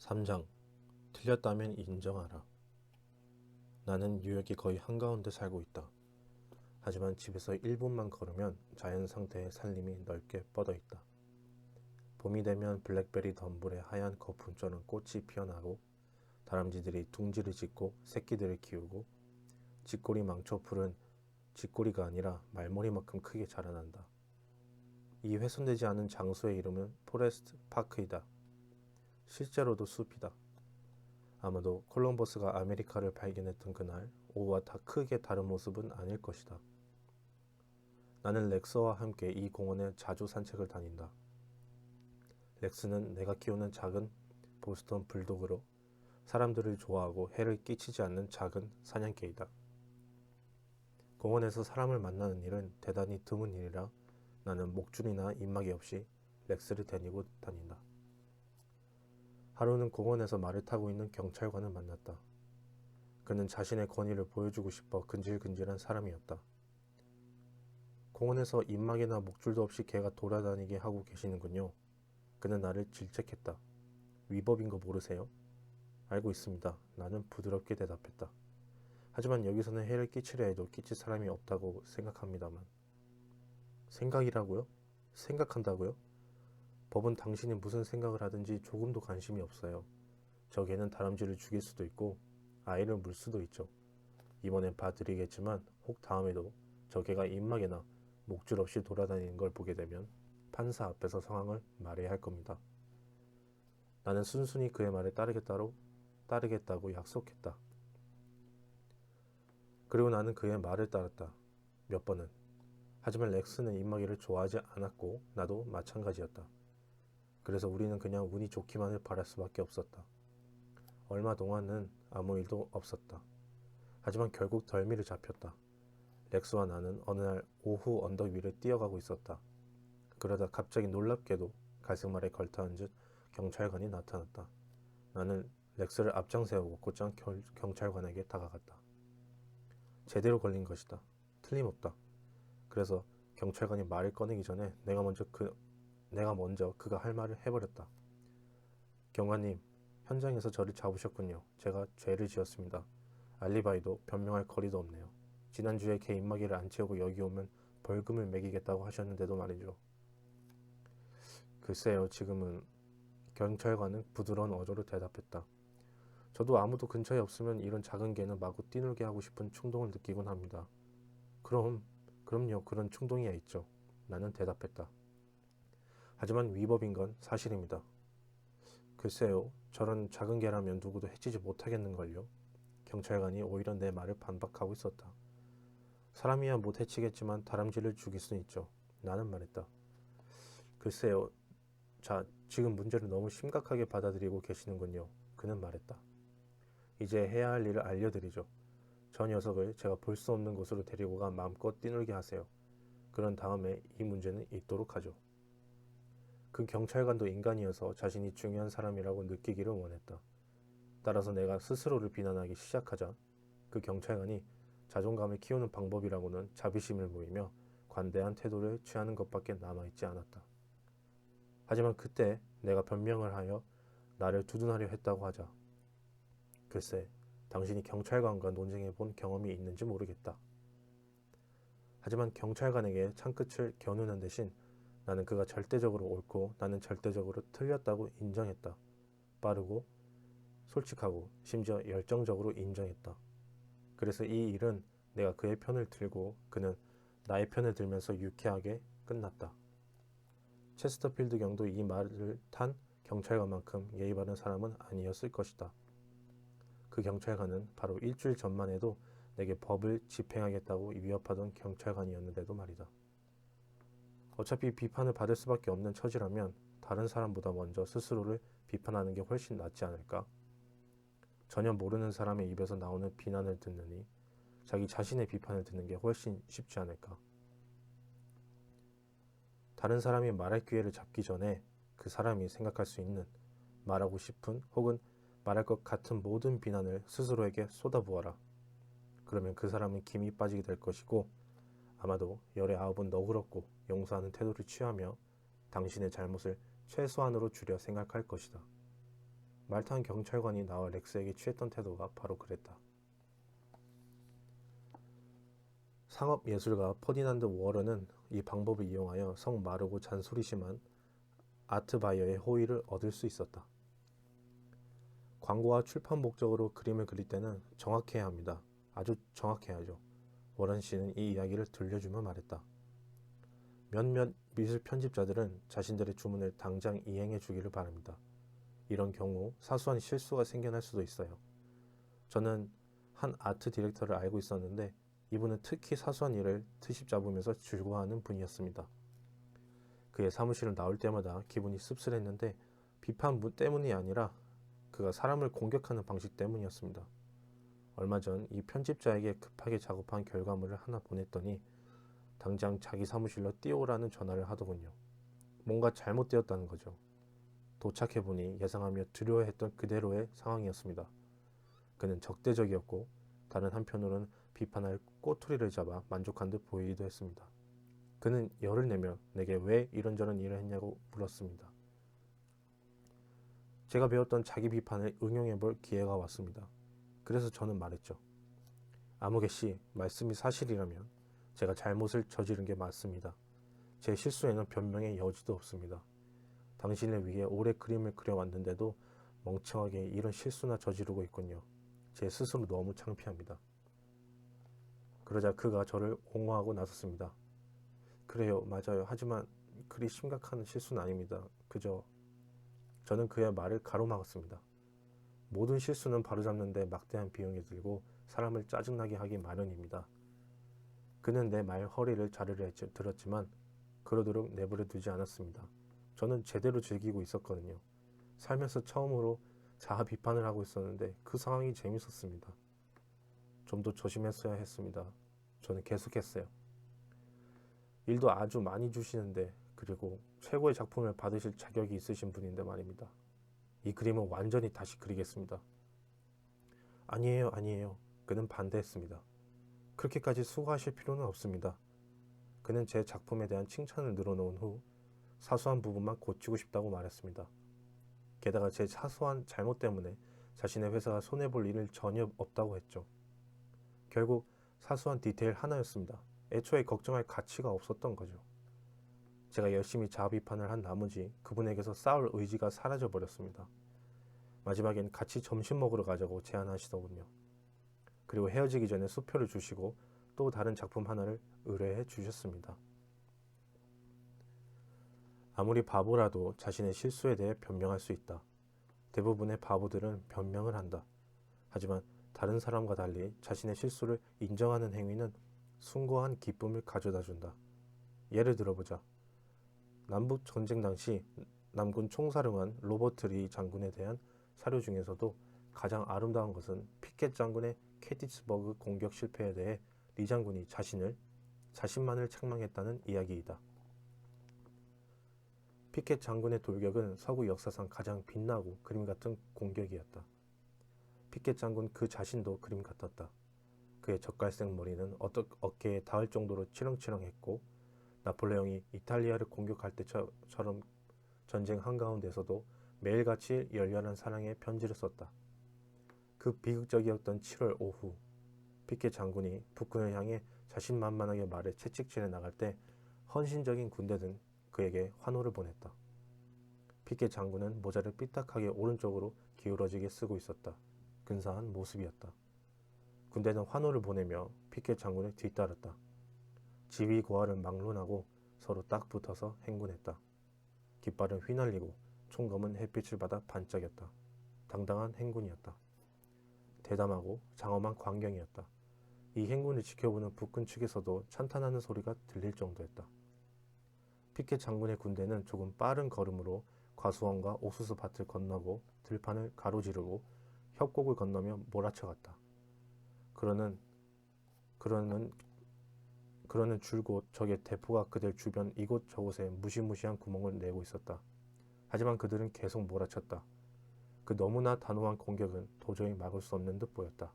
3장. 틀렸다면 인정하라. 나는 뉴욕의 거의 한가운데 살고 있다. 하지만 집에서 1분만 걸으면 자연 상태의 산림이 넓게 뻗어 있다. 봄이 되면 블랙베리 덤불에 하얀 거품처럼 꽃이 피어나고 다람쥐들이 둥지를 짓고 새끼들을 키우고 쥐꼬리 망초풀은 쥐꼬리가 아니라 말머리만큼 크게 자라난다. 이 훼손되지 않은 장소의 이름은 포레스트 파크이다. 실제로도 숲이다. 아마도 콜럼버스가 아메리카를 발견했던 그날 오후와 다 크게 다른 모습은 아닐 것이다. 나는 렉스와 함께 이 공원에 자주 산책을 다닌다. 렉스는 내가 키우는 작은 보스턴 불독으로 사람들을 좋아하고 해를 끼치지 않는 작은 사냥개이다. 공원에서 사람을 만나는 일은 대단히 드문 일이라 나는 목줄이나 입막이 없이 렉스를 데리고 다닌다. 하루는 공원에서 말을 타고 있는 경찰관을 만났다. 그는 자신의 권위를 보여주고 싶어 근질근질한 사람이었다. 공원에서 입막이나 목줄도 없이 개가 돌아다니게 하고 계시는군요. 그는 나를 질책했다. 위법인 거 모르세요? 알고 있습니다. 나는 부드럽게 대답했다. 하지만 여기서는 해를 끼치려 해도 끼칠 사람이 없다고 생각합니다만. 생각이라고요? 생각한다고요? 법은 당신이 무슨 생각을 하든지 조금도 관심이 없어요. 저 개는 다람쥐를 죽일 수도 있고 아이를 물 수도 있죠. 이번엔 봐드리겠지만 혹 다음에도 저 개가 입막이나 목줄 없이 돌아다니는 걸 보게 되면 판사 앞에서 상황을 말해야 할 겁니다. 나는 순순히 그의 말에 따르겠다고 약속했다. 그리고 나는 그의 말을 따랐다. 몇 번은. 하지만 렉스는 입마개를 좋아하지 않았고 나도 마찬가지였다. 그래서 우리는 그냥 운이 좋기만을 바랄 수밖에 없었다. 얼마 동안은 아무 일도 없었다. 하지만 결국 덜미를 잡혔다. 렉스와 나는 어느 날 오후 언덕 위를 뛰어가고 있었다. 그러다 갑자기 놀랍게도 갈색말에 걸터앉은 경찰관이 나타났다. 나는 렉스를 앞장 세우고 곧장 경찰관에게 다가갔다. 제대로 걸린 것이다. 틀림없다. 그래서 경찰관이 말을 꺼내기 전에 내가 먼저 그가 할 말을 해버렸다. 경관님, 현장에서 저를 잡으셨군요. 제가 죄를 지었습니다. 알리바이도 변명할 거리도 없네요. 지난주에 개 입마개를 안 채우고 여기 오면 벌금을 매기겠다고 하셨는데도 말이죠. 글쎄요, 지금은. 경찰관은 부드러운 어조로 대답했다. 저도 아무도 근처에 없으면 이런 작은 개는 마구 뛰놀게 하고 싶은 충동을 느끼곤 합니다. 그럼요, 그런 충동이야 있죠. 나는 대답했다. 하지만 위법인 건 사실입니다. 글쎄요, 저런 작은 개라면 누구도 해치지 못하겠는걸요. 경찰관이 오히려 내 말을 반박하고 있었다. 사람이야 못 해치겠지만 다람쥐를 죽일 수 있죠. 나는 말했다. 글쎄요, 자, 지금 문제를 너무 심각하게 받아들이고 계시는군요. 그는 말했다. 이제 해야 할 일을 알려드리죠. 저 녀석을 제가 볼 수 없는 곳으로 데리고 가 마음껏 뛰놀게 하세요. 그런 다음에 이 문제는 있도록 하죠. 그 경찰관도 인간이어서 자신이 중요한 사람이라고 느끼기를 원했다. 따라서 내가 스스로를 비난하기 시작하자 그 경찰관이 자존감을 키우는 방법이라고는 자비심을 보이며 관대한 태도를 취하는 것밖에 남아있지 않았다. 하지만 그때 내가 변명을 하여 나를 두둔하려 했다고 하자. 글쎄, 당신이 경찰관과 논쟁해 본 경험이 있는지 모르겠다. 하지만 경찰관에게 창끝을 겨누는 대신 나는 그가 절대적으로 옳고 나는 절대적으로 틀렸다고 인정했다. 빠르고 솔직하고 심지어 열정적으로 인정했다. 그래서 이 일은 내가 그의 편을 들고 그는 나의 편을 들면서 유쾌하게 끝났다. 체스터필드 경도 이 말을 탄 경찰관만큼 예의 바른 사람은 아니었을 것이다. 그 경찰관은 바로 일주일 전만 해도 내게 법을 집행하겠다고 위협하던 경찰관이었는데도 말이다. 어차피 비판을 받을 수밖에 없는 처지라면 다른 사람보다 먼저 스스로를 비판하는 게 훨씬 낫지 않을까? 전혀 모르는 사람의 입에서 나오는 비난을 듣느니 자기 자신의 비판을 듣는 게 훨씬 쉽지 않을까? 다른 사람이 말할 기회를 잡기 전에 그 사람이 생각할 수 있는, 말하고 싶은 혹은 말할 것 같은 모든 비난을 스스로에게 쏟아부어라. 그러면 그 사람은 김이 빠지게 될 것이고 아마도 열의 아홉은 너그럽고 용서하는 태도를 취하며 당신의 잘못을 최소한으로 줄여 생각할 것이다. 말타는 경찰관이 나와 렉스에게 취했던 태도가 바로 그랬다. 상업예술가 퍼디난드 워런은 이 방법을 이용하여 성 마르고 잔소리심한 아트바이어의 호의를 얻을 수 있었다. 광고와 출판 목적으로 그림을 그릴 때는 정확해야 합니다. 아주 정확해야죠. 워런 씨는 이 이야기를 들려주며 말했다. 몇몇 미술 편집자들은 자신들의 주문을 당장 이행해 주기를 바랍니다. 이런 경우 사소한 실수가 생겨날 수도 있어요. 저는 한 아트 디렉터를 알고 있었는데 이분은 특히 사소한 일을 트집 잡으면서 즐거워하는 분이었습니다. 그의 사무실을 나올 때마다 기분이 씁쓸했는데 비판 때문이 아니라 그가 사람을 공격하는 방식 때문이었습니다. 얼마 전 이 편집자에게 급하게 작업한 결과물을 하나 보냈더니 당장 자기 사무실로 뛰어오라는 전화를 하더군요. 뭔가 잘못되었다는 거죠. 도착해보니 예상하며 두려워했던 그대로의 상황이었습니다. 그는 적대적이었고 다른 한편으로는 비판할 꼬투리를 잡아 만족한 듯 보이기도 했습니다. 그는 열을 내며 내게 왜 이런저런 일을 했냐고 물었습니다. 제가 배웠던 자기 비판을 응용해볼 기회가 왔습니다. 그래서 저는 말했죠. 아무개 씨, 말씀이 사실이라면 제가 잘못을 저지른 게 맞습니다. 제 실수에는 변명의 여지도 없습니다. 당신을 위해 오래 그림을 그려왔는데도 멍청하게 이런 실수나 저지르고 있군요. 제 스스로 너무 창피합니다. 그러자 그가 저를 옹호하고 나섰습니다. 그래요, 맞아요. 하지만 그리 심각한 실수는 아닙니다. 저는 그의 말을 가로막았습니다. 모든 실수는 바로잡는데 막대한 비용이 들고 사람을 짜증나게 하기 마련입니다. 그는 내 말 허리를 자르려 들었지만 그러도록 내버려 두지 않았습니다. 저는 제대로 즐기고 있었거든요. 살면서 처음으로 자아 비판을 하고 있었는데 그 상황이 재밌었습니다. 좀 더 조심했어야 했습니다. 저는 계속했어요. 일도 아주 많이 주시는데 그리고 최고의 작품을 받으실 자격이 있으신 분인데 말입니다. 이 그림은 완전히 다시 그리겠습니다. 아니에요. 그는 반대했습니다. 그렇게까지 수고하실 필요는 없습니다. 그는 제 작품에 대한 칭찬을 늘어놓은 후 사소한 부분만 고치고 싶다고 말했습니다. 게다가 제 사소한 잘못 때문에 자신의 회사가 손해볼 일은 전혀 없다고 했죠. 결국 사소한 디테일 하나였습니다. 애초에 걱정할 가치가 없었던 거죠. 제가 열심히 자아 비판을 한 나머지 그분에게서 싸울 의지가 사라져 버렸습니다. 마지막엔 같이 점심 먹으러 가자고 제안하시더군요. 그리고 헤어지기 전에 수표를 주시고 또 다른 작품 하나를 의뢰해 주셨습니다. 아무리 바보라도 자신의 실수에 대해 변명할 수 있다. 대부분의 바보들은 변명을 한다. 하지만 다른 사람과 달리 자신의 실수를 인정하는 행위는 숭고한 기쁨을 가져다 준다. 예를 들어보자. 남북 전쟁 당시 남군 총사령관 로버트 리 장군에 대한 사료 중에서도 가장 아름다운 것은 피켓 장군의 게티스버그 공격 실패에 대해 리 장군이 자신만을 책망했다는 이야기이다. 피켓 장군의 돌격은 서구 역사상 가장 빛나고 그림 같은 공격이었다. 피켓 장군 그 자신도 그림 같았다. 그의 젓갈색 머리는 어깨에 닿을 정도로 치렁치렁했고 나폴레옹이 이탈리아를 공격할 때처럼 전쟁 한가운데서도 매일같이 열렬한 사랑의 편지를 썼다. 그 비극적이었던 7월 오후 피켓 장군이 북군을 향해 자신만만하게 말해 채찍질해 나갈 때 헌신적인 군대는 그에게 환호를 보냈다. 피켓 장군은 모자를 삐딱하게 오른쪽으로 기울어지게 쓰고 있었다. 근사한 모습이었다. 군대는 환호를 보내며 피켓 장군을 뒤따랐다. 지휘 고하를 막론하고 서로 딱 붙어서 행군했다. 깃발은 휘날리고 총검은 햇빛을 받아 반짝였다. 당당한 행군이었다. 대담하고 장엄한 광경이었다. 이 행군을 지켜보는 북군 측에서도 찬탄하는 소리가 들릴 정도였다. 피켓 장군의 군대는 조금 빠른 걸음으로 과수원과 옥수수 밭을 건너고 들판을 가로지르고 협곡을 건너며 몰아쳐갔다. 그러는 줄곧 적의 대포가 그들 주변 이곳저곳에 무시무시한 구멍을 내고 있었다. 하지만 그들은 계속 몰아쳤다. 그 너무나 단호한 공격은 도저히 막을 수 없는 듯 보였다.